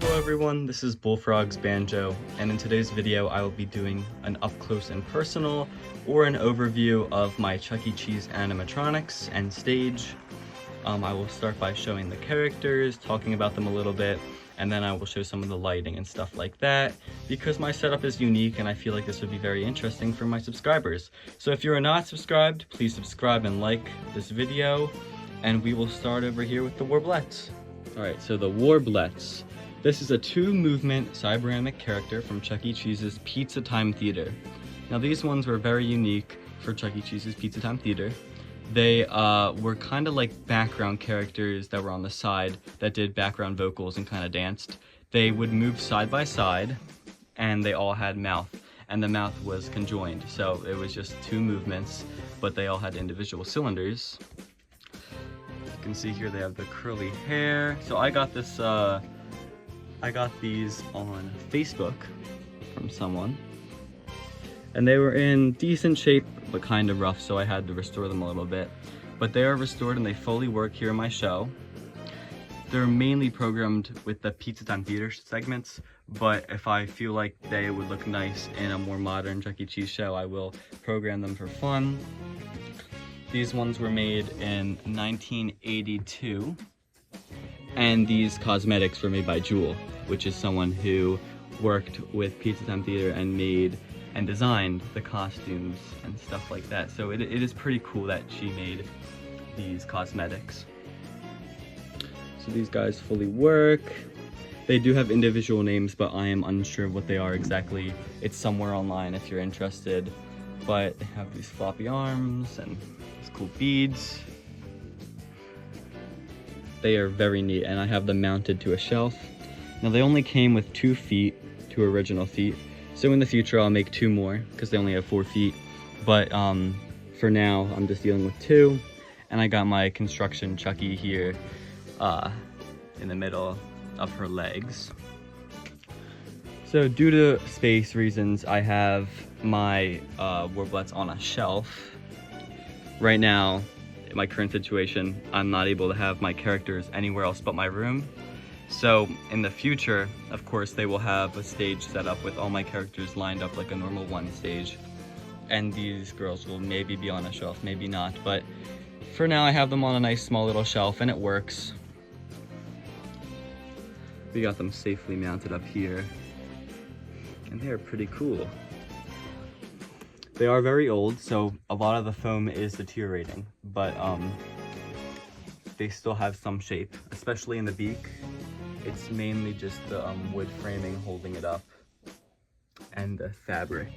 Hello everyone, this is Bullfrog's Banjo, and in today's video I will be doing an up close and personal or an overview of my Chuck E. Cheese animatronics and stage. I will start by showing the characters, talking about them a little bit, and then I will show some of the lighting and stuff like that, because my setup is unique and I feel like this would be very interesting for my subscribers. So if you are not subscribed, please subscribe and like this video, and we will start over here with the Warblettes. Alright, so the Warblettes. This is a two-movement cyberamic character from Chuck E. Cheese's Pizza Time Theater. Now these ones were very unique for Chuck E. Cheese's Pizza Time Theater. They were kind of like background characters that were on the side that did background vocals and kind of danced. They would move side by side, and they all had mouth, and the mouth was conjoined. So it was just two movements, but they all had individual cylinders. You can see here they have the curly hair. So I got this, I got these on Facebook from someone, and they were in decent shape but kind of rough, so I had to restore them a little bit. But they are restored and they fully work here in my show. They're mainly programmed with the Pizza Time Theater segments, but if I feel like they would look nice in a more modern Chuck E. Cheese show, I will program them for fun. These ones were made in 1982, and these cosmetics were made by Jewel, which is someone who worked with Pizza Time Theater and made and designed the costumes and stuff like that. So it is pretty cool that she made these cosmetics. So these guys fully work. They do have individual names, but I am unsure of what they are exactly. It's somewhere online if you're interested. But they have these floppy arms and these cool beads. They are very neat, and I have them mounted to a shelf. Now they only came with 2 feet, 2 original feet. So in the future I'll make 2 more because they only have 4 feet. But for now I'm just dealing with 2. And I got my construction Chucky here in the middle of her legs. So due to space reasons, I have my Warblettes on a shelf. Right now, in my current situation, I'm not able to have my characters anywhere else but my room. So in the future, of course, they will have a stage set up with all my characters lined up like a normal one stage. And these girls will maybe be on a shelf, maybe not. But for now, I have them on a nice small little shelf, and it works. We got them safely mounted up here. And they're pretty cool. They are very old, so a lot of the foam is deteriorating. But they still have some shape, especially in the beak. It's mainly just the wood framing holding it up and the fabric.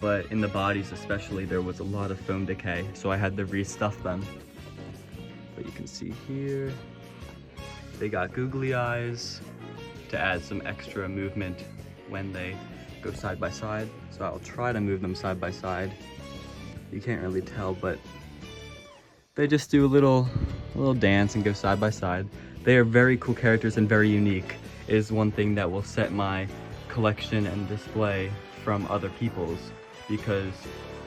But in the bodies especially, there was a lot of foam decay, so I had to restuff them. But you can see here, they got googly eyes to add some extra movement when they go side by side. So I'll try to move them side by side. You can't really tell, but they just do a little dance and go side by side. They are very cool characters and very unique. It is one thing that will set my collection and display from other people's, because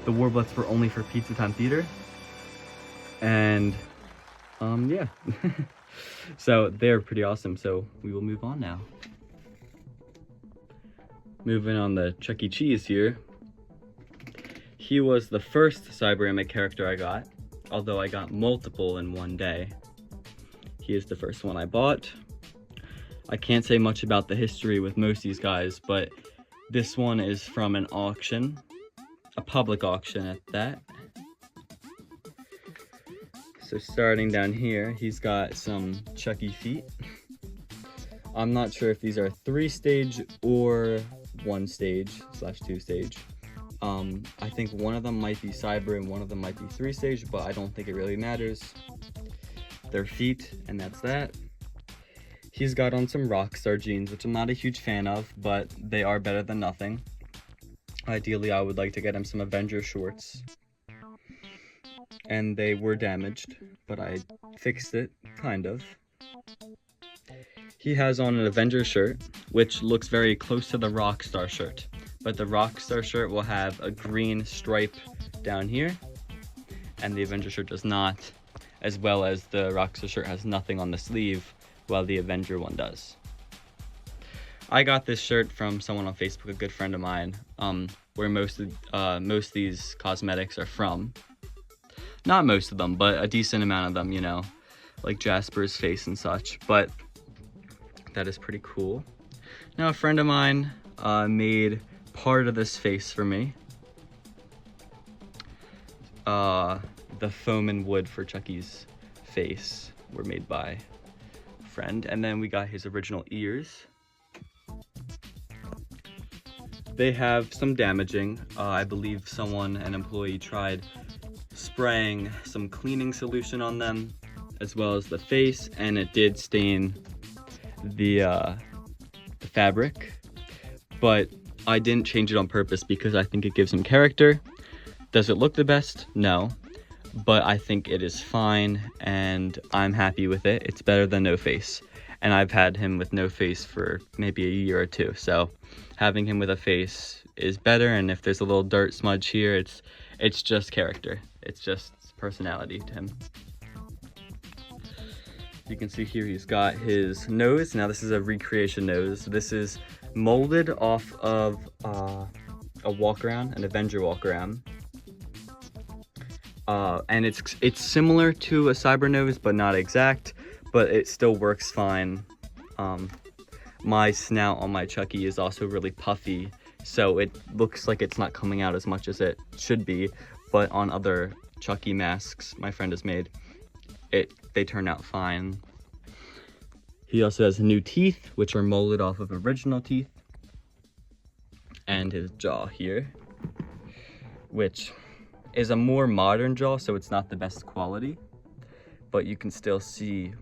the Warblettes were only for Pizza Time Theater. And yeah. So they're pretty awesome. So we will move on now. Moving on the Chuck E. Cheese here. He was the first cyberamic character I got, although I got multiple in one day. He is the first one I bought. I can't say much about the history with most of these guys, but this one is from an auction, a public auction at that. So starting down here, he's got some Chucky feet. I'm not sure if these are 3-stage or 1-stage/2 stage. I think one of them might be cyber and one of them might be 3-stage, but I don't think it really matters. Their feet, and that's that. He's got on some Rockstar jeans, which I'm not a huge fan of, but they are better than nothing. Ideally, I would like to get him some Avenger shorts. And they were damaged, but I fixed it, kind of. He has on an Avenger shirt, which looks very close to the Rockstar shirt. But the Rockstar shirt will have a green stripe down here, and the Avenger shirt does not. As well as the Rockstar shirt has nothing on the sleeve, while the Avenger one does. I got this shirt from someone on Facebook, a good friend of mine, where most of these cosmetics are from. Not most of them, but a decent amount of them, you know, like Jasper's face and such. But that is pretty cool. Now, a friend of mine made part of this face for me. The foam and wood for Chucky's face were made by a friend. And then we got his original ears. They have some damaging. I believe an employee tried spraying some cleaning solution on them, as well as the face, and it did stain the fabric. But I didn't change it on purpose because I think it gives him character. Does it look the best? No. But I think it is fine, and I'm happy with it. It's better than no face. And I've had him with no face for maybe a year or two. So having him with a face is better, and if there's a little dirt smudge here, it's just character. It's just personality to him. You can see here he's got his nose. Now this is a recreation nose. This is molded off of a walk around, an Avenger walk around. And it's similar to a cyber nose, but not exact, but it still works fine. My snout on my Chucky is also really puffy, so it looks like it's not coming out as much as it should be, but on other Chucky masks my friend has made, they turn out fine. He also has new teeth, which are molded off of original teeth, and his jaw here, which is a more modern jaw, so it's not the best quality, but you can still see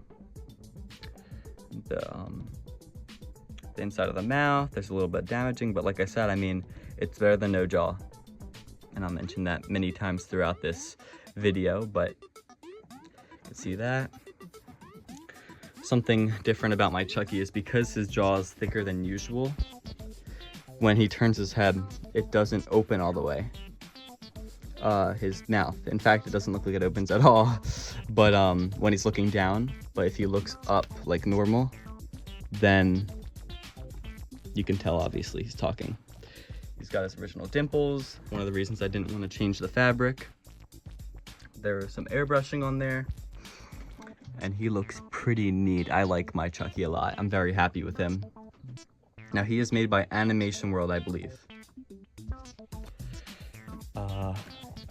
the inside of the mouth. There's a little bit damaging, but like I said, I mean, it's better than no jaw, and I'll mention that many times throughout this video. But you can see that. Something different about my Chucky is because his jaw is thicker than usual, when he turns his head, it doesn't open all the way. His mouth, in fact, it doesn't look like it opens at all, but when he's looking down, but if he looks up like normal, then you can tell obviously he's talking. He's got his original dimples. One of the reasons I didn't want to change the fabric. There was some airbrushing on there, and he looks pretty neat. I like my Chucky a lot. I'm very happy with him. Now, he is made by Animation World, I believe.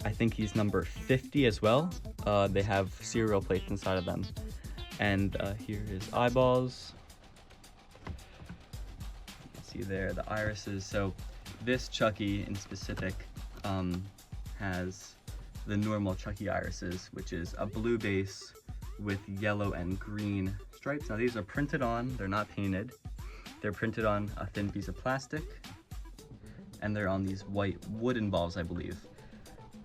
I think he's number 50 as well. They have cereal plates inside of them. And here his eyeballs. You can see there the irises. So this Chucky in specific has the normal Chucky irises, which is a blue base with yellow and green stripes. Now these are printed on, they're not painted. They're printed on a thin piece of plastic, and they're on these white wooden balls, I believe.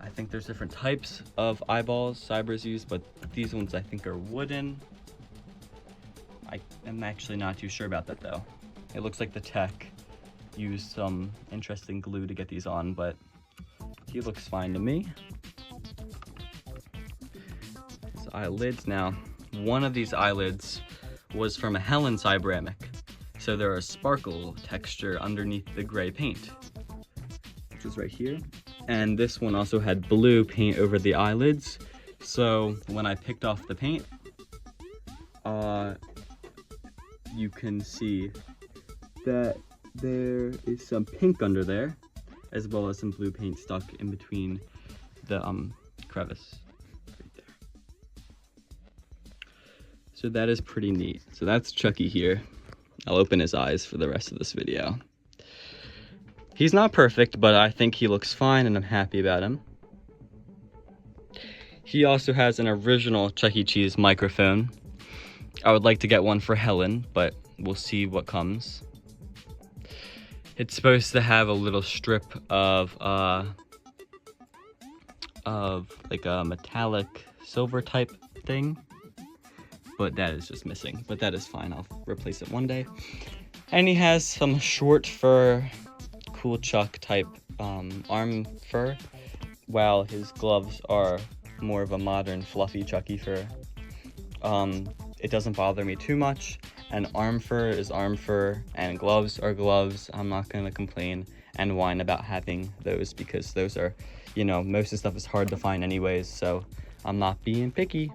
I think there's different types of eyeballs Cybers use, but these ones I think are wooden. I am actually not too sure about that though. It looks like the tech used some interesting glue to get these on, but he looks fine to me. His eyelids. Now, one of these eyelids was from a Helen Cyberamic, so there is sparkle texture underneath the gray paint, which is right here. And this one also had blue paint over the eyelids, so when I picked off the paint, you can see that there is some pink under there, as well as some blue paint stuck in between the crevice right there. So that is pretty neat. So that's Chucky here. I'll open his eyes for the rest of this video. He's not perfect, but I think he looks fine and I'm happy about him. He also has an original Chuck E. Cheese microphone. I would like to get one for Helen, but we'll see what comes. It's supposed to have a little strip of like a metallic silver type thing, but that is just missing. But that is fine, I'll replace it one day. And he has some short fur, cool Chuck type arm fur, while his gloves are more of a modern fluffy Chucky fur. It doesn't bother me too much, And arm fur is arm fur, and gloves are gloves. I'm not gonna complain and whine about having those, because those are, you know, most of the stuff is hard to find anyways, so I'm not being picky.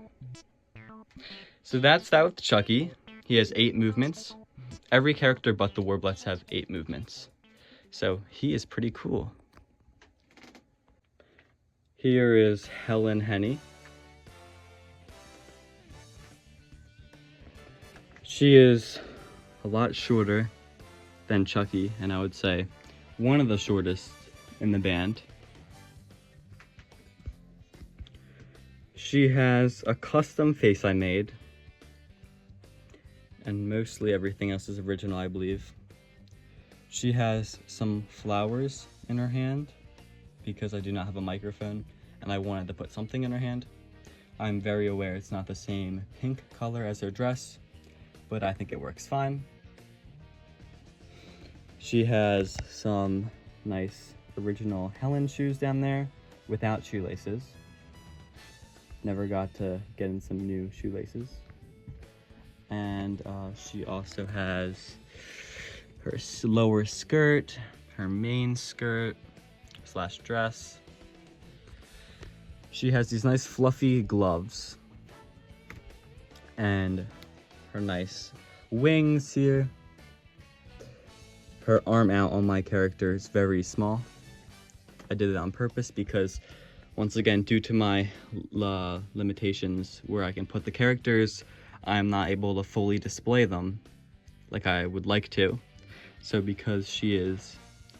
So that's that with Chucky. He has 8 movements. Every character but the Warblettes have 8 movements. So he is pretty cool. Here is Helen Henny. She is a lot shorter than Chucky, and I would say one of the shortest in the band. She has a custom face I made, and mostly everything else is original, I believe. She has some flowers in her hand because I do not have a microphone and I wanted to put something in her hand. I'm very aware it's not the same pink color as her dress, but I think it works fine. She has some nice original Helen shoes down there without shoelaces. Never got to get in some new shoelaces. And she also has her lower skirt, her main skirt / dress. She has these nice fluffy gloves and her nice wings here. Her arm out on my character is very small. I did it on purpose because, once again, due to my limitations where I can put the characters, I'm not able to fully display them like I would like to. So because she is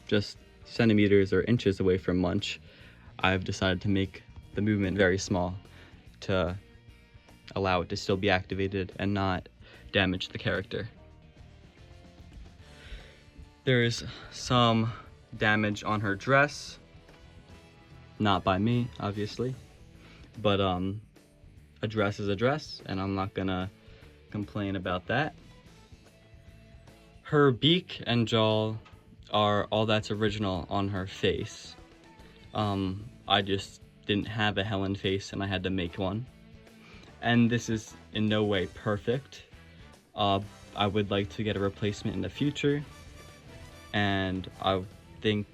just centimeters or inches away from Munch, I've decided to make the movement very small to allow it to still be activated and not damage the character. There's some damage on her dress, not by me, obviously, but a dress is a dress, and I'm not gonna complain about that. Her beak and jaw are all that's original on her face. I just didn't have a Helen face and I had to make one. And this is in no way perfect. I would like to get a replacement in the future, and I think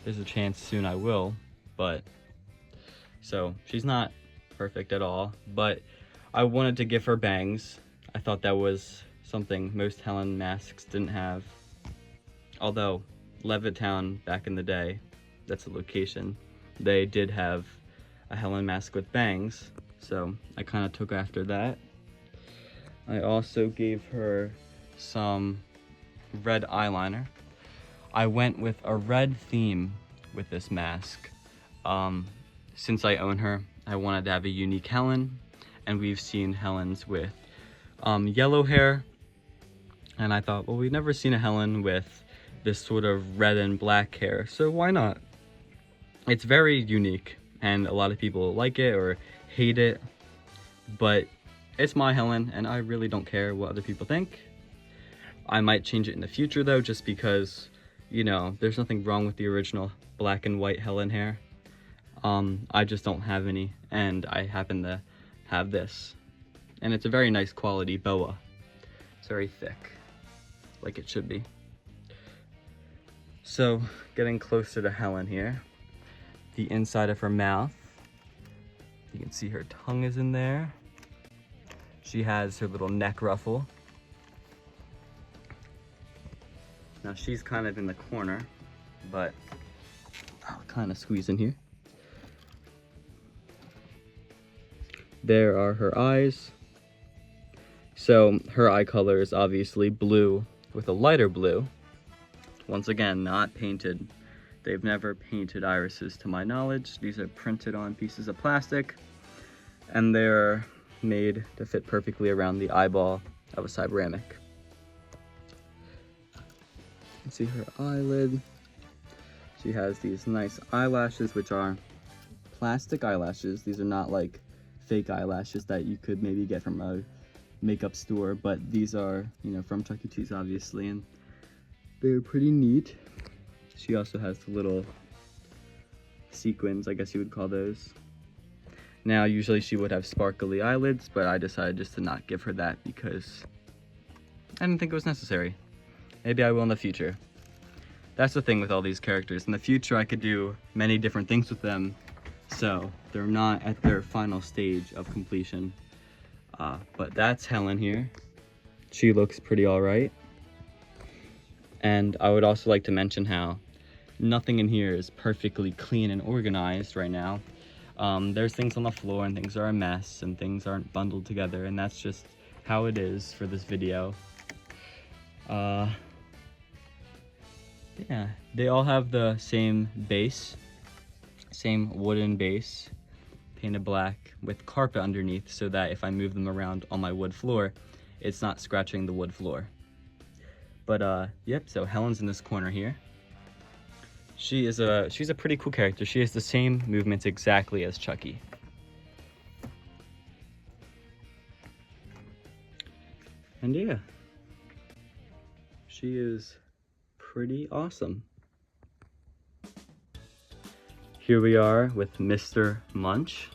there's a chance soon I will, but so she's not perfect at all, but I wanted to give her bangs. I thought that was something most Helen masks didn't have. Although Levittown back in the day, that's a location, they did have a Helen mask with bangs, so I kind of took after that. I also gave her some red eyeliner. I went with a red theme with this mask. Since I own her, I wanted to have a unique Helen, and we've seen Helens with yellow hair, and I thought, well, we've never seen a Helen with this sort of red and black hair, so why not? It's very unique, and a lot of people like it or hate it, but it's my Helen, and I really don't care what other people think. I might change it in the future, though, just because, you know, there's nothing wrong with the original black and white Helen hair. I just don't have any, and I happen to have this. And it's a very nice quality boa. It's very thick, like it should be. So, getting closer to Helen here, the inside of her mouth, you can see her tongue is in there. She has her little neck ruffle. Now she's kind of in the corner, but I'll kind of squeeze in here. There are her eyes. So her eye color is obviously blue with a lighter blue. Once again, not painted. They've never painted irises to my knowledge. These are printed on pieces of plastic, and they're made to fit perfectly around the eyeball of a cyberamic. You can see her eyelid. She has these nice eyelashes, which are plastic eyelashes. These are not like fake eyelashes that you could maybe get from a makeup store, but these are, you know, from Chuck E. Cheese, obviously, and they're pretty neat. She also has the little sequins, I guess you would call those. Now, usually she would have sparkly eyelids, but I decided just to not give her that because I didn't think it was necessary. Maybe I will in the future. That's the thing with all these characters. In the future, I could do many different things with them, so they're not at their final stage of completion. But that's Helen here. She looks pretty all right. And I would also like to mention how nothing in here is perfectly clean and organized right now. There's things on the floor and things are a mess and things aren't bundled together, and that's just how it is for this video. Yeah, they all have the same base, same wooden base, painted black with carpet underneath so that if I move them around on my wood floor, it's not scratching the wood floor. But yep, so Helen's in this corner here. She's a pretty cool character. She has the same movements exactly as Chucky. And yeah, she is pretty awesome. Here we are with Mr. Munch.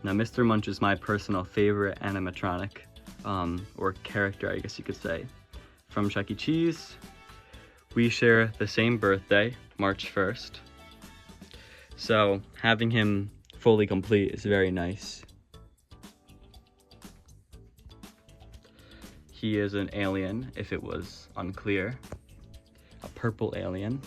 Now, Mr. Munch is my personal favorite animatronic, or character, I guess you could say, from Chuck E. Cheese. We share the same birthday, March 1st. So having him fully complete is very nice. He is an alien, if it was unclear. A purple alien.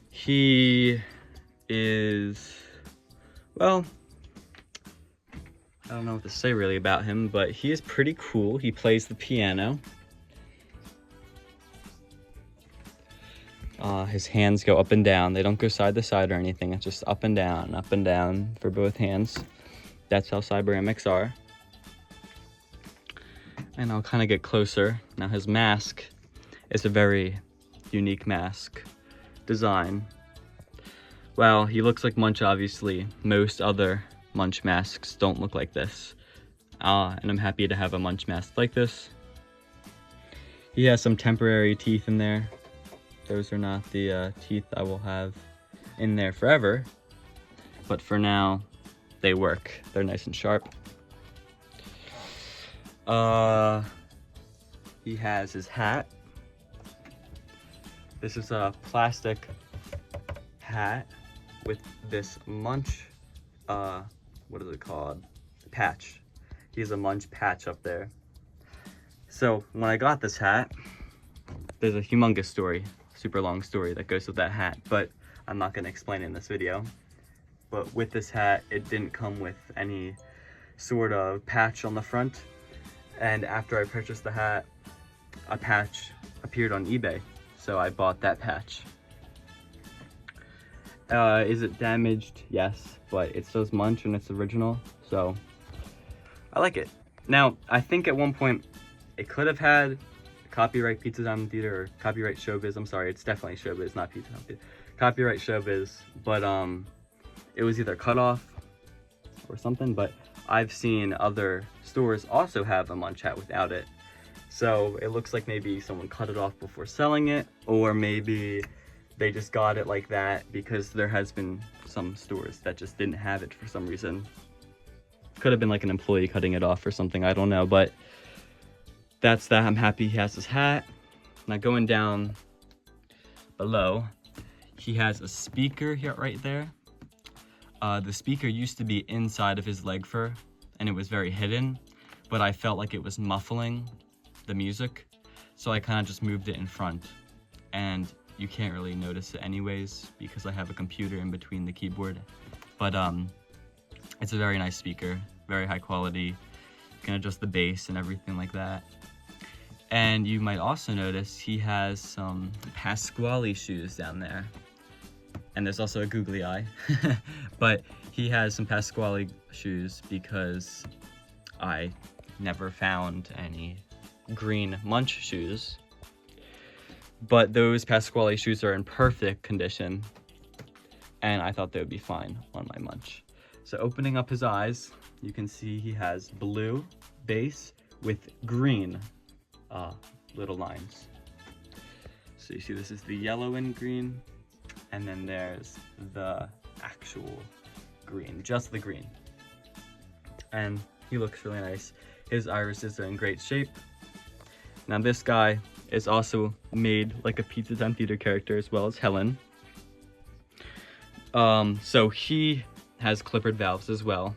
He is, well, I don't know what to say really about him, but he is pretty cool. He plays the piano. His hands go up and down. They don't go side to side or anything. It's just up and down for both hands. That's how Cyberamics are. And I'll kind of get closer. Now his mask is a very unique mask design. Well, he looks like Munch, obviously. Most other Munch masks don't look like this. And I'm happy to have a Munch mask like this. He has some temporary teeth in there. Those are not the teeth I will have in there forever. But for now, they work. They're nice and sharp. He has his hat. This is a plastic hat with this Munch, what is it called? Patch. He has a Munch patch up there. So when I got this hat, there's a humongous story, super long story that goes with that hat, but I'm not gonna explain it in this video. But with this hat, it didn't come with any sort of patch on the front. And after I purchased the hat, a patch appeared on eBay. So I bought that patch. Is it damaged? Yes, but it says Munch and it's original, so I like it. Now, I think at one point it could have had copyright Pizza Time Theater or copyright Showbiz. I'm sorry, it's definitely Showbiz, not Pizza Time Theater. Copyright Showbiz, but it was either cut off or something, but I've seen other stores also have a Munch hat without it. So it looks like maybe someone cut it off before selling it, or maybe they just got it like that because there has been some stores that just didn't have it for some reason. Could have been like an employee cutting it off or something, I don't know, but that's that. I'm happy he has his hat. Now going down below, he has a speaker here right there. The speaker used to be inside of his leg fur and it was very hidden, but I felt like it was muffling the music, so I kind of just moved it in front, and you can't really notice it anyways because I have a computer in between the keyboard. But it's a very nice speaker, very high quality. You can adjust the bass and everything like that. And you might also notice he has some Pasqually shoes down there. And there's also a googly eye. But he has some Pasqually shoes because I never found any green Munch shoes. But those Pasqually shoes are in perfect condition, and I thought they would be fine on my Munch. So opening up his eyes, you can see he has blue base with green little lines. So you see this is the yellow and green, and then there's the actual green, just the green. and he looks really nice. His irises are in great shape. Now this guy is also made like a Pizza Time Theater character as well as Helen. So he has clippered valves as well.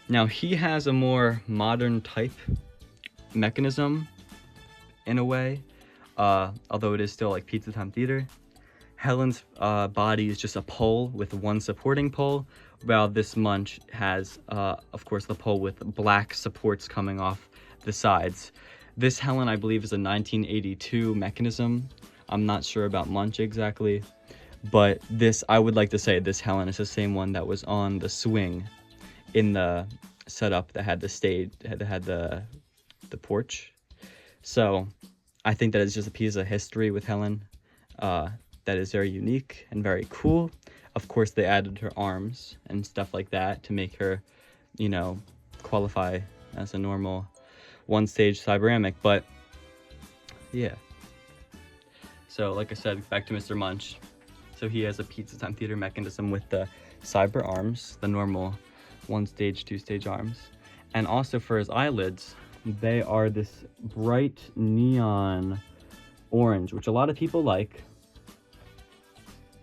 Now he has a more modern type mechanism in a way, although it is still like Pizza Time Theater. Helen's body is just a pole with one supporting pole, while this Munch has, of course, the pole with black supports coming off the sides. This Helen, I believe, is a 1982 mechanism. I'm not sure about Munch exactly, but this, I would like to say this Helen is the same one that was on the swing in the setup that had the stage, that had the porch. So I think that is just a piece of history with Helen that is very unique and very cool. Of course, they added her arms and stuff like that to make her, you know, qualify as a normal one-stage Cyberamic, but yeah. So like I said, back to Mr. Munch. So he has a Pizza Time Theater mechanism with the cyber arms, the normal one-stage, two-stage arms. And also for his eyelids, they are this bright neon orange, which a lot of people like.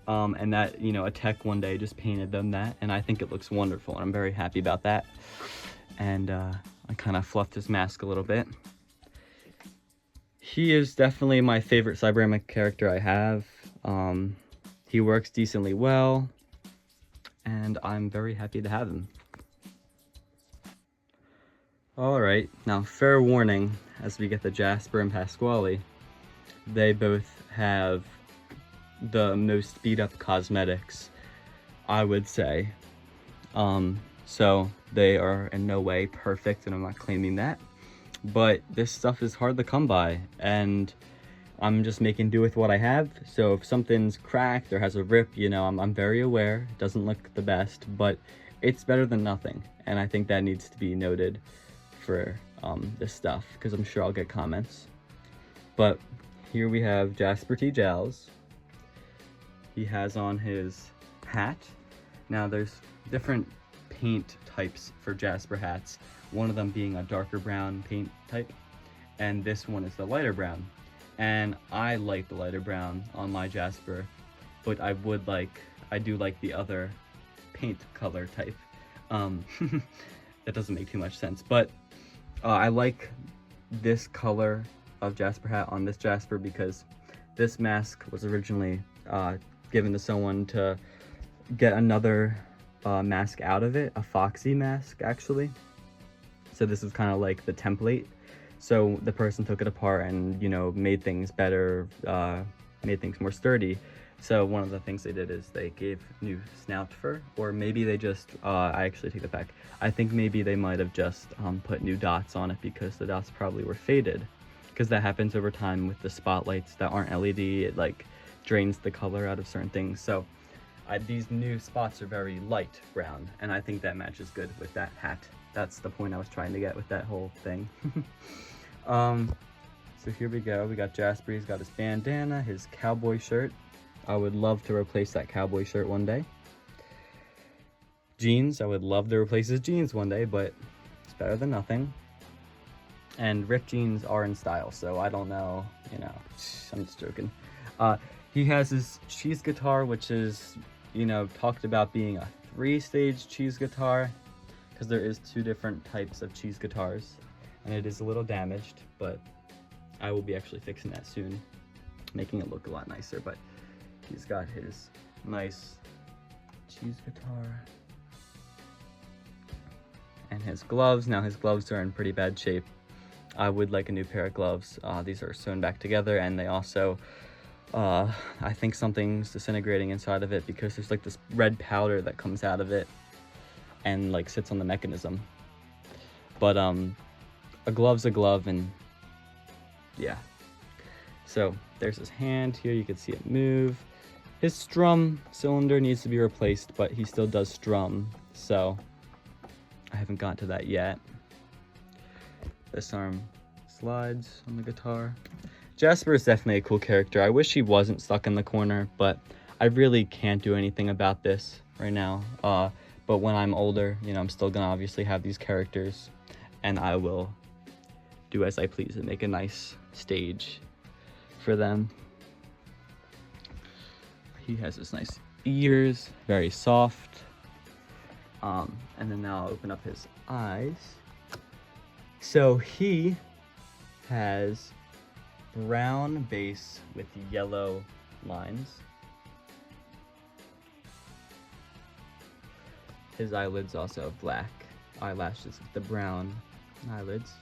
And that, you know, a tech one day just painted them that, and I think it looks wonderful, and I'm very happy about that. And I kind of fluffed his mask a little bit. He is definitely my favorite Cyberamic character I have. He works decently well, and I'm very happy to have him. Alright, now fair warning, as we get the Jasper and Pasqually, they both have the most beat up cosmetics, I would say. So they are in no way perfect, and I'm not claiming that, but this stuff is hard to come by, and I'm just making do with what I have. So if something's cracked or has a rip, you know, I'm very aware. It doesn't look the best, but it's better than nothing, and I think that needs to be noted for this stuff, because I'm sure I'll get comments. But here we have Jasper T. Jowls. He has on his hat. Now there's different paint types for Jasper hats, one of them being a darker brown paint type, and this one is the lighter brown. And I like the lighter brown on my Jasper, but I do like the other paint color type. That doesn't make too much sense, but I like this color of Jasper hat on this Jasper because this mask was originally given to someone to get another mask out of it, a Foxy mask actually. So this is kind of like the template. So the person took it apart and, you know, made things better, made things more sturdy. So one of the things they did is they gave new snout fur, or maybe they just, I actually take that back. I think maybe they might have just put new dots on it because the dots probably were faded. Because that happens over time with the spotlights that aren't LED, it like drains the color out of certain things. So these new spots are very light brown, and I think that matches good with that hat. That's the point I was trying to get with that whole thing. So here we go. We got Jasper. He's got his bandana, his cowboy shirt. I would love to replace that cowboy shirt one day. Jeans. I would love to replace his jeans one day, but it's better than nothing. And ripped jeans are in style, so I don't know, you know, I'm just joking. He has his cheese guitar, which is, you know, talked about being a 3-stage cheese guitar, because there is 2 different types of cheese guitars, and it is a little damaged, but I will be actually fixing that soon, making it look a lot nicer. But he's got his nice cheese guitar and his gloves. Now his gloves are in pretty bad shape. I would like a new pair of gloves. These are sewn back together, and they also I think something's disintegrating inside of it because there's like this red powder that comes out of it and like sits on the mechanism. But a glove's a glove, and yeah. So there's his hand here, you can see it move. His strum cylinder needs to be replaced, but he still does strum, so I haven't gotten to that yet. This arm slides on the guitar. Jasper is definitely a cool character. I wish he wasn't stuck in the corner, but I really can't do anything about this right now. But when I'm older, you know, I'm still gonna obviously have these characters, and I will do as I please and make a nice stage for them. He has his nice ears, very soft. And then now I'll open up his eyes. So he has brown base with yellow lines. His eyelids also have black eyelashes with the brown eyelids.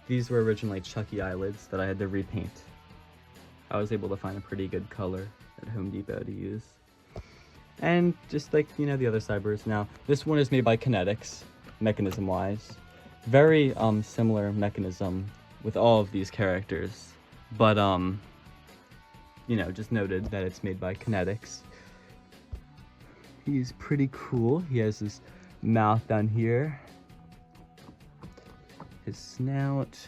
These were originally Chucky eyelids that I had to repaint. I was able to find a pretty good color at Home Depot to use. And just like, you know, the other Cybers. Now, this one is made by Kinetics, mechanism-wise. Very similar mechanism with all of these characters. But, you know, just noted that it's made by Kinetics. He's pretty cool. He has his mouth down here. His snout.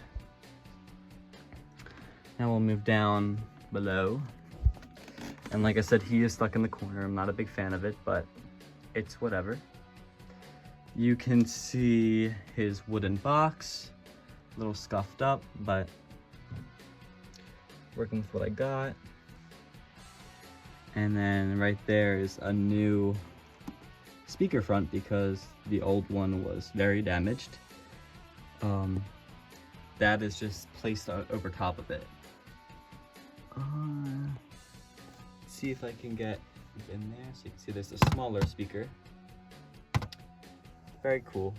Now we'll move down below. And like I said, he is stuck in the corner. I'm not a big fan of it, but it's whatever. You can see his wooden box, a little scuffed up, but working with what I got. And then right there is a new speaker front because the old one was very damaged. That is just placed over top of it. See if I can get in there so you can see there's a smaller speaker. Very cool.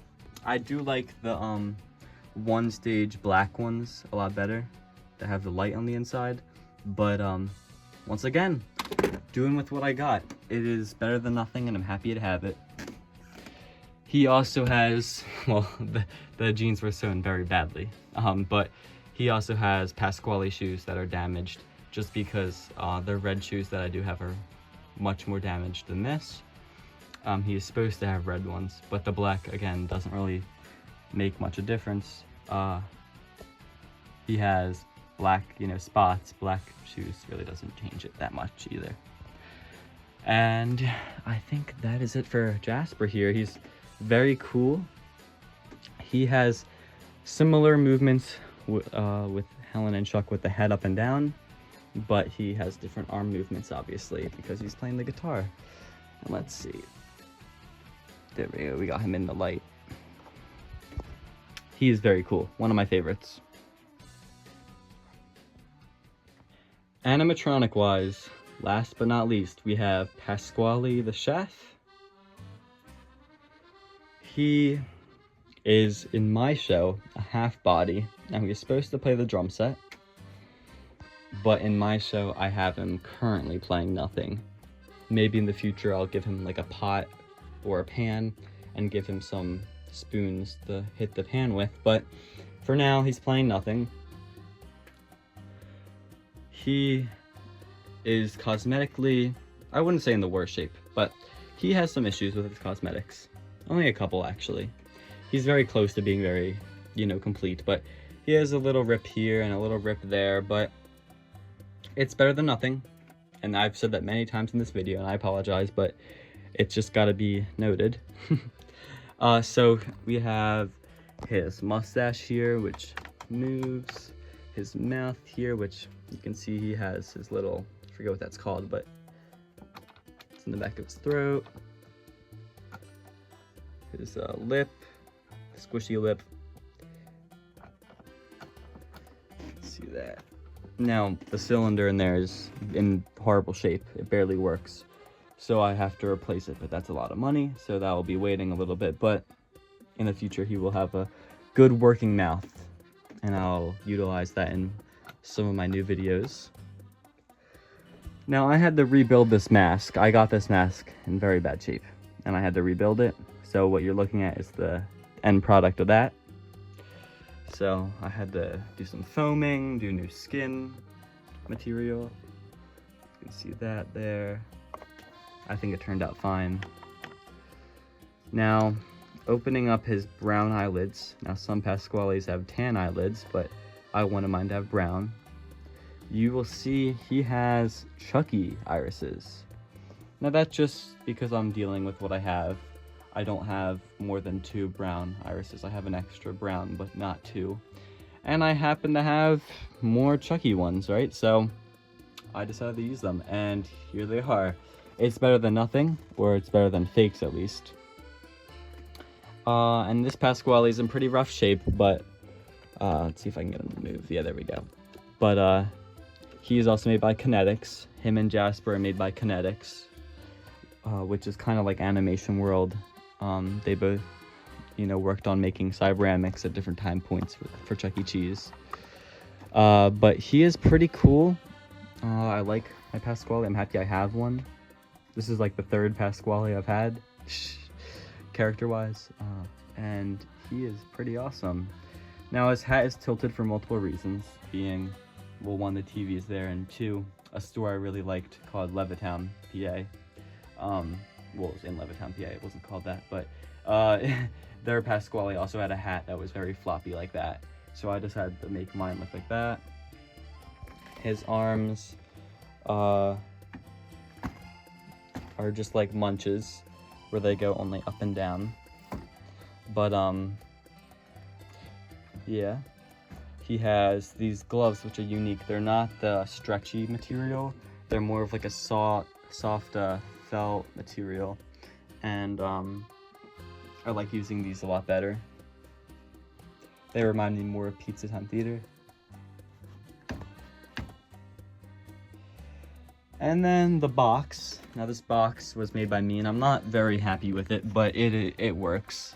I do like the one stage black ones a lot better that have the light on the inside, but once again, doing with what I got. It is better than nothing and I'm happy to have it. He also has, well, the jeans were sewn very badly, but he also has Pasqually shoes that are damaged just because the red shoes that I do have are much more damaged than this. He is supposed to have red ones, but the black, again, doesn't really make much a difference. He has black, you know, spots. Black shoes really doesn't change it that much either. And I think that is it for Jasper here. He's very cool. He has similar movements with Helen and Chuck with the head up and down, but he has different arm movements, obviously, because he's playing the guitar. And let's see. There we go, we got him in the light. He is very cool, one of my favorites. Animatronic-wise, last but not least, we have Pasqually the chef. He is, in my show, a half body. Now, he is supposed to play the drum set, but in my show, I have him currently playing nothing. Maybe in the future, I'll give him like a pot or a pan and give him some spoons to hit the pan with, but for now, he's playing nothing. He is cosmetically, I wouldn't say in the worst shape, but he has some issues with his cosmetics. Only a couple, actually. He's very close to being very, you know, complete, but he has a little rip here and a little rip there, but it's better than nothing. And I've said that many times in this video, and I apologize, but it's just gotta be noted. So we have his mustache here, which moves, his mouth here, which you can see he has his little, I forget what that's called, but it's in the back of his throat. His lip, squishy lip. See that? Now, the cylinder in there is in horrible shape. It barely works. So I have to replace it, but that's a lot of money, so that will be waiting a little bit. But in the future, he will have a good working mouth, and I'll utilize that in some of my new videos. Now, I had to rebuild this mask. I got this mask in very bad shape, and I had to rebuild it. So what you're looking at is the end product of that. So I had to do some foaming, do new skin material. You can see that there. I think it turned out fine. Now, opening up his brown eyelids. Now, some Pasquallies have tan eyelids, but I wanted mine to have brown. You will see he has Chucky irises. Now, that's just because I'm dealing with what I have. I don't have more than 2 brown irises. I have an extra brown, but not 2. And I happen to have more Chucky ones, right? So I decided to use them, and here they are. It's better than nothing, or it's better than fakes at least. And this Pasqually is in pretty rough shape, but let's see if I can get him to move. Yeah, there we go. But he is also made by Kinetics. Him and Jasper are made by Kinetics, which is kind of like Animation World. They both, you know, worked on making Cyberamics at different time points for Chuck E. Cheese. But he is pretty cool. I like my Pasqually. I'm happy I have one. This is like the 3rd Pasqually I've had, character-wise, and he is pretty awesome. Now, his hat is tilted for multiple reasons, being, well, 1, the TV is there, and 2, a store I really liked called Levittown, PA. Well, it was in Levittown, PA. It wasn't called that, but their Pasqually also had a hat that was very floppy like that, so I decided to make mine look like that. His arms are just like Munch's, where they go only up and down. But yeah, he has these gloves which are unique. They're not the stretchy material. They're more of like a soft felt material, and I like using these a lot better. They remind me more of Pizza Time Theater. And then the box. Now this box was made by me, and I'm not very happy with it, but it works.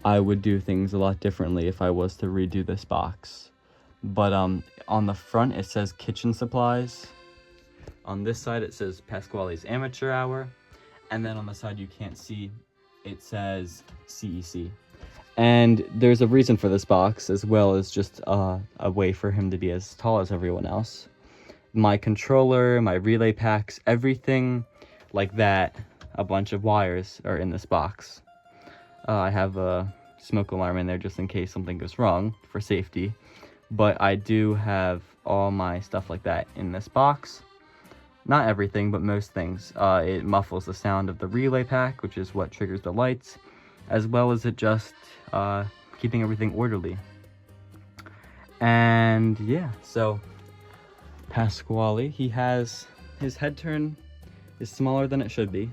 I would do things a lot differently if I was to redo this box. But on the front it says kitchen supplies. On this side it says Pasqually's Amateur Hour. And then on the side you can't see, it says CEC. And there's a reason for this box, as well as just a way for him to be as tall as everyone else. My controller, my relay packs, everything like that, a bunch of wires are in this box. I have a smoke alarm in there just in case something goes wrong for safety. But I do have all my stuff like that in this box. Not everything, but most things. It muffles the sound of the relay pack, which is what triggers the lights, as well as it just keeping everything orderly. And yeah, so Pasqually, he has his head turn is smaller than it should be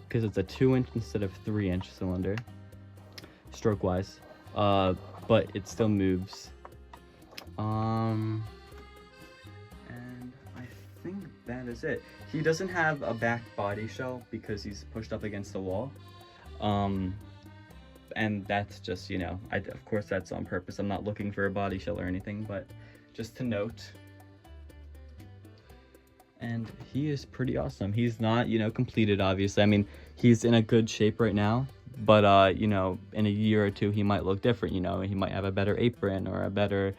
because it's a 2-inch instead of 3-inch cylinder, stroke wise, but it still moves. And I think that is it. He doesn't have a back body shell because he's pushed up against the wall, and that's just, you know, of course that's on purpose. I'm not looking for a body shell or anything, but just to note. And he is pretty awesome. He's not, you know, completed, obviously. I mean, he's in a good shape right now, but, you know, in a year or 2, he might look different, you know. He might have a better apron or a better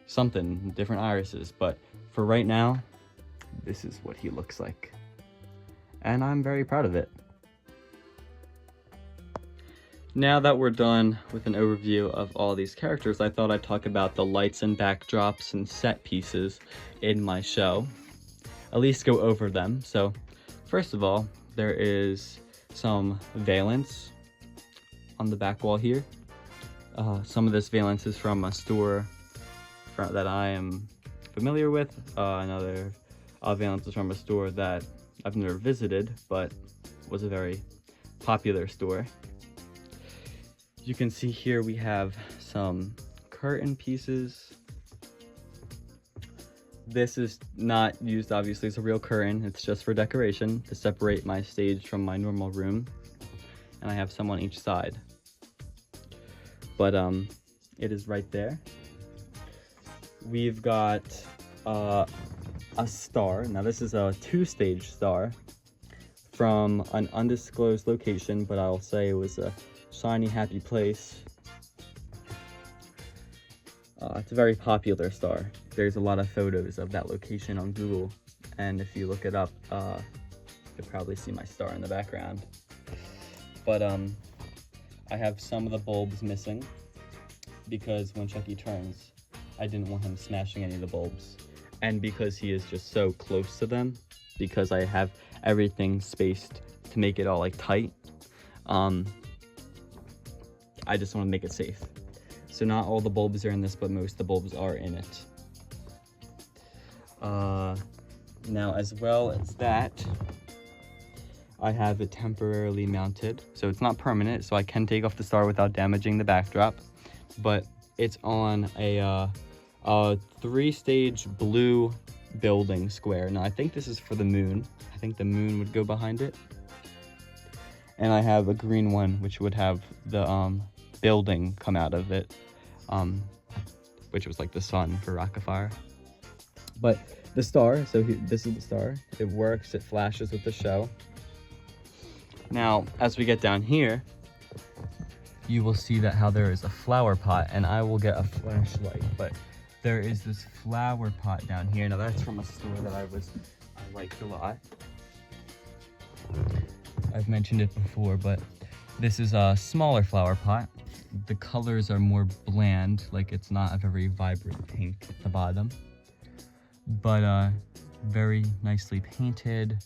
something, different irises. But for right now, this is what he looks like. And I'm very proud of it. Now that we're done with an overview of all these characters, I thought I'd talk about the lights and backdrops and set pieces in my show. At least go over them. So first of all, there is some valance on the back wall here. Some of this valance is from a store that I am familiar with. Another valance is from a store that I've never visited, but was a very popular store. You can see here we have some curtain pieces. This is not used, obviously, as a real curtain. It's just for decoration to separate my stage from my normal room. And I have some on each side. But it is right there. We've got a star. Now this is a 2-stage star from an undisclosed location, but I'll say it was a shiny, happy place. It's a very popular star. There's a lot of photos of that location on Google, and if you look it up, you'll probably see my star in the background. But I have some of the bulbs missing because when Chucky turns, I didn't want him smashing any of the bulbs, and because he is just so close to them, because I have everything spaced to make it all like tight. I just want to make it safe. So not all the bulbs are in this, but most of the bulbs are in it. Now, as well as that, I have it temporarily mounted. So it's not permanent, so I can take off the star without damaging the backdrop. But it's on a 3-stage blue building square. Now, I think this is for the moon. I think the moon would go behind it. And I have a green one, which would have the building come out of it, which was like the sun for Rockafire. But the star, so this is the star. It works, it flashes with the show. Now, as we get down here, you will see that how there is a flower pot, and I will get a flashlight, but there is this flower pot down here. Now, that's from a store that I liked a lot. I've mentioned it before, but this is a smaller flower pot. The colors are more bland, like it's not a very vibrant pink at the bottom, but very nicely painted,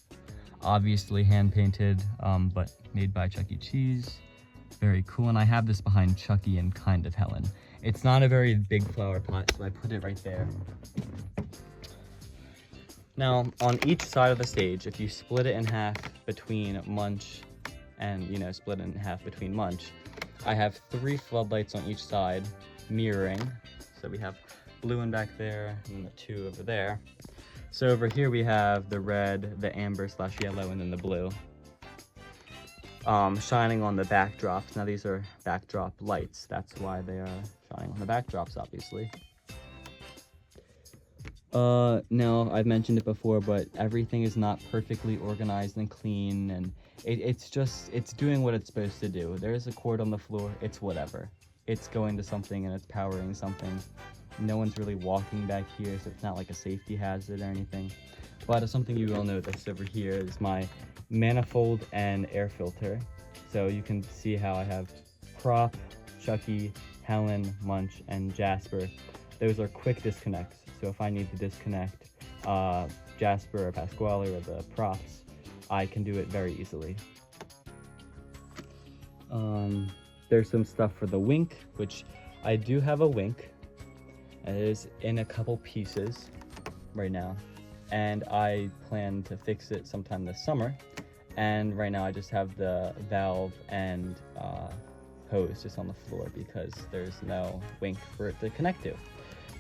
obviously hand painted, but made by Chuck E. Cheese. Very cool. And I have this behind Chucky and kind of Helen. It's not a very big flower pot, so I put it right there. Now, on each side of the stage, if you split it in half between Munch and, split it in half between Munch, I have 3 floodlights on each side, mirroring. So we have blue one back there, and the 2 over there. So over here we have the red, the amber/yellow, and then the blue. Shining on the backdrops. Now these are backdrop lights. That's why they are shining on the backdrops, obviously. Now, I've mentioned it before, but everything is not perfectly organized and clean, and it's doing what it's supposed to do. There's a cord on the floor, it's whatever. It's going to something and it's powering something. No one's really walking back here, so it's not like a safety hazard or anything. But something you will notice over here is my manifold and air filter. So you can see how I have Prop, Chucky, Helen, Munch, and Jasper. Those are quick disconnects. So if I need to disconnect Jasper or Pasqually or the props, I can do it very easily. There's some stuff for the wink, which I do have a wink. It is in a couple pieces right now, and I plan to fix it sometime this summer. And right now I just have the valve and hose just on the floor because there's no wink for it to connect to.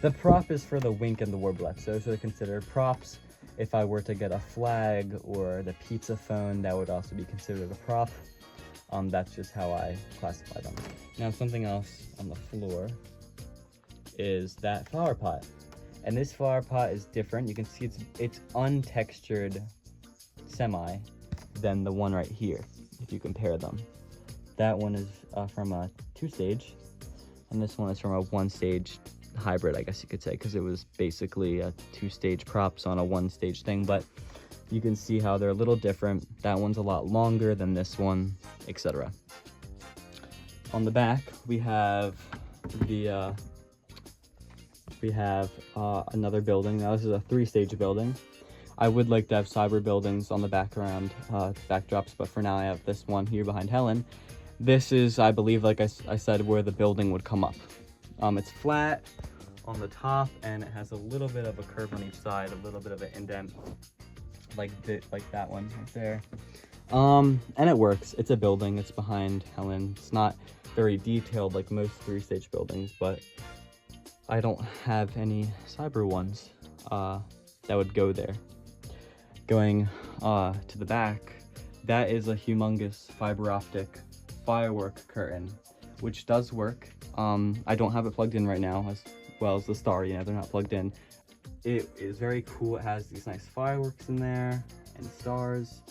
The prop is for the wink and the Warblettes. Those are considered props. If I were to get a flag or the pizza phone, that would also be considered a prop. That's just how I classify them. Now, something else on the floor is that flower pot. And this flower pot is different. You can see it's untextured semi than the one right here, if you compare them. That one is from a 2-stage, and this one is from a 1-stage hybrid, I guess you could say, because it was basically a 2-stage props on a 1-stage thing. But you can see how they're a little different. That one's a lot longer than this one, etc. On the back, we have the another building. Now this is a 3-stage building. I would like to have cyber buildings on the background backdrops, but for now I have this one here behind Helen. This is, I believe, like I said, where the building would come up. It's flat on the top, and it has a little bit of a curve on each side, a little bit of an indent, like that one right there. And it works. It's a building. It's behind Helen. It's not very detailed like most 3-stage buildings, but I don't have any cyber ones that would go there. Going to the back, that is a humongous fiber optic firework curtain, which does work. I don't have it plugged in right now, as well as the star, they're not plugged in. It is very cool. It has these nice fireworks in there and stars.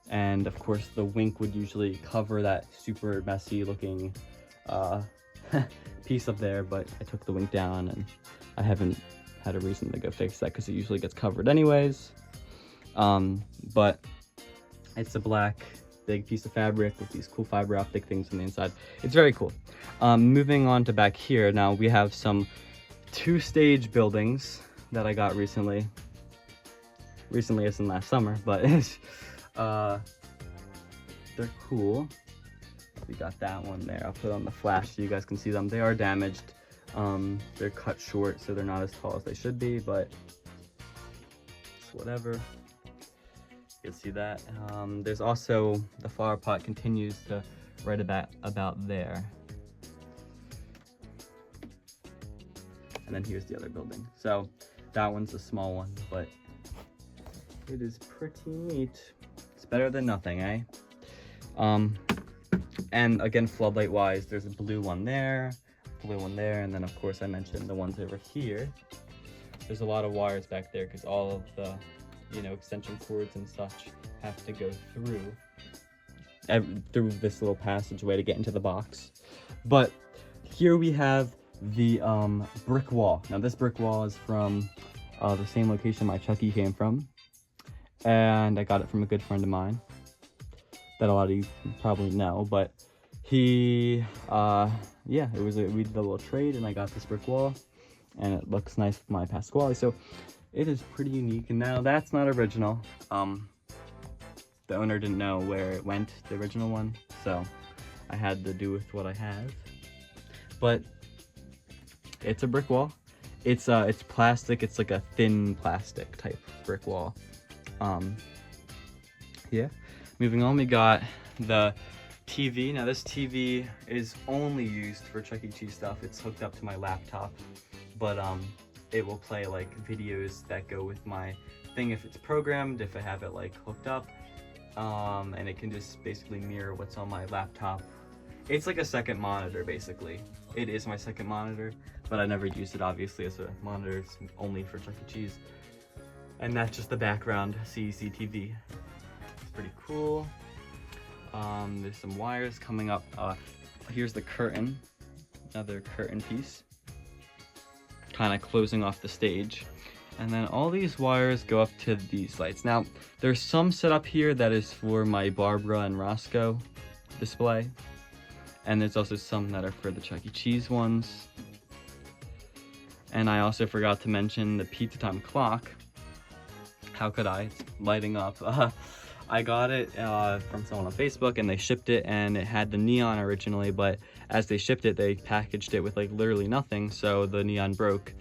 And of course the wink would usually cover that super messy looking piece up there, but I took the wink down and I haven't had a reason to go fix that because it usually gets covered anyways. But it's a black big piece of fabric with these cool fiber optic things on the inside. It's very cool. Moving on to back here, now we have some 2-stage buildings that I got recently as in last summer, but they're cool. We got that one there. I'll put on the flash so you guys can see them. They are damaged. They're cut short, so they're not as tall as they should be, but it's whatever. You can see that. There's also the flower pot continues to right about there. And then here's the other building. So that one's a small one, but it is pretty neat. It's better than nothing, eh? And again, floodlight wise, there's a blue one there, and then of course I mentioned the ones over here. There's a lot of wires back there because all of the, extension cords and such have to go through this little passageway to get into the box. But here we have the brick wall. Now this brick wall is from the same location my Chucky came from, and I got it from a good friend of mine that a lot of you probably know, but he we did a little trade and I got this brick wall and it looks nice with my Pasqually, so it is pretty unique. And now that's not original. The owner didn't know where it went, the original one, so I had to do with what I have. But it's a brick wall. It's plastic. It's like a thin plastic type brick wall. Yeah. Moving on, we got the TV. Now this TV is only used for Chuck E. Cheese stuff. It's hooked up to my laptop, but it will play like videos that go with my thing if it's programmed, if I have it like hooked up, and it can just basically mirror what's on my laptop. It's like a second monitor basically. It is my second monitor, but I never used it obviously as a monitor. It's only for Chuck E. Cheese. And that's just the background CCTV. It's pretty cool. There's some wires coming up. Here's the curtain, another curtain piece, kind of closing off the stage. And then all these wires go up to these lights. Now, there's some set up here that is for my Barbara and Roscoe display. And there's also some that are for the Chuck E. Cheese ones. And I also forgot to mention the pizza time clock. How could I? It's lighting up. I got it from someone on Facebook and they shipped it, and it had the neon originally, but as they shipped it, they packaged it with like literally nothing, so the neon broke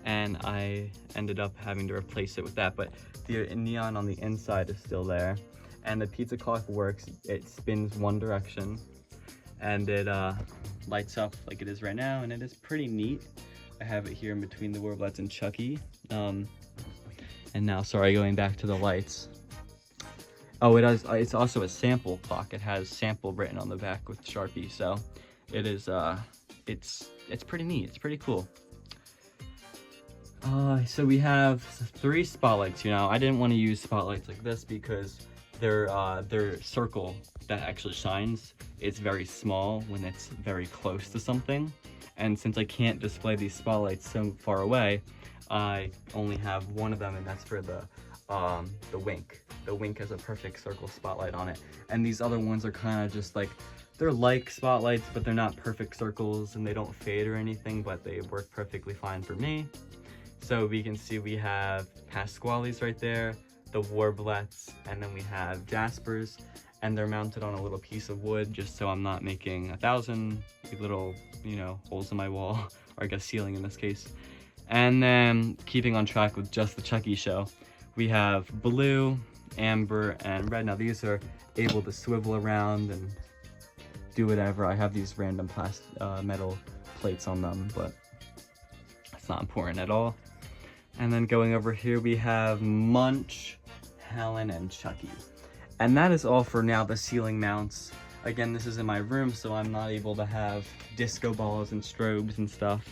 and I ended up having to replace it with that. But the neon on the inside is still there, and the pizza clock works. It spins one direction and it lights up like it is right now, and it is pretty neat. I have it here in between the Warblettes and Chucky. And now, sorry, going back to the lights. Oh, it's also a sample clock. It has sample written on the back with Sharpie, so it is it's pretty neat. It's pretty cool. So we have 3 spotlights. I didn't want to use spotlights like this because their circle that actually shines is very small when it's very close to something. And since I can't display these spotlights so far away, I only have one of them, and that's for the wink. The wink has a perfect circle spotlight on it, and these other ones are kind of just like, they're like spotlights, but they're not perfect circles and they don't fade or anything, but they work perfectly fine for me. So we can see we have Pasqually's right there, the Warblettes, and then we have Jasper's, and they're mounted on a little piece of wood just so I'm not making 1,000 little, holes in my wall, or I guess ceiling in this case. And then keeping on track with just the Chucky show, we have blue, amber, and red. Now these are able to swivel around and do whatever. I have these random metal plates on them, but it's not important at all. And then going over here, we have Munch, Helen, and Chucky. And that is all for now, the ceiling mounts. Again, this is in my room, so I'm not able to have disco balls and strobes and stuff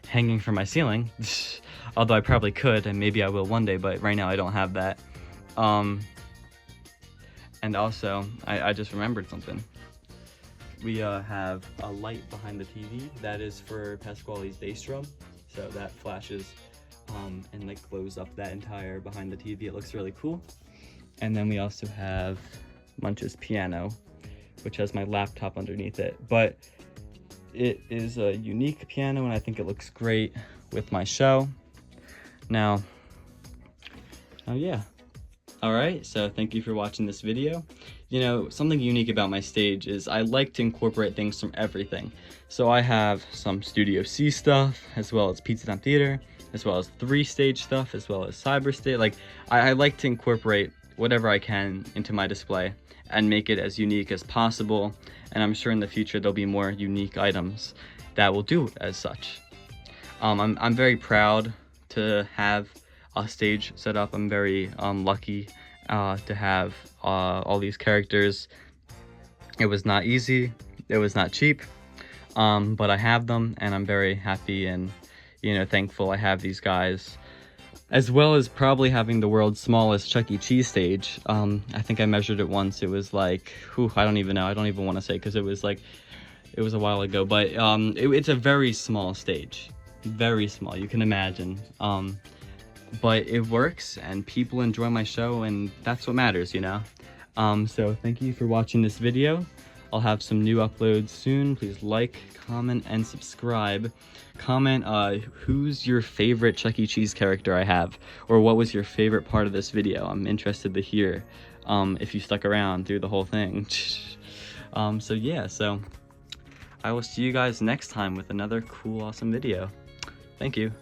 hanging from my ceiling. Although I probably could, and maybe I will one day, but right now I don't have that. And also, I just remembered something. We have a light behind the TV that is for Pasqually's bass drum, so that flashes and like glows up that entire behind the TV. It looks really cool. And then we also have Munch's piano, which has my laptop underneath it, but it is a unique piano and I think it looks great with my show. Now, oh yeah, Alright, so thank you for watching this video. You know, something unique about my stage is I like to incorporate things from everything. So I have some Studio C stuff, as well as Pizza Time Theater, as well as 3-stage stuff, as well as cyber stage. Like, I like to incorporate whatever I can into my display and make it as unique as possible. And I'm sure in the future there'll be more unique items that will do as such. I'm very proud to have a stage set up. I'm very lucky to have all these characters. It was not easy, it was not cheap, but I have them, and I'm very happy and, you know, thankful I have these guys, as well as probably having the world's smallest Chuck E. Cheese stage. I think I measured it once. It was like, I don't even know. I don't even want to say, because it was a while ago, but it's a very small stage, very small, you can imagine. But it works and people enjoy my show, and that's what matters, you know? So thank you for watching this video. I'll have some new uploads soon. Please like, comment, and subscribe. Comment who's your favorite Chuck E. Cheese character I have, or what was your favorite part of this video. I'm interested to hear if you stuck around through the whole thing. So yeah, so I will see you guys next time with another cool, awesome video. Thank you.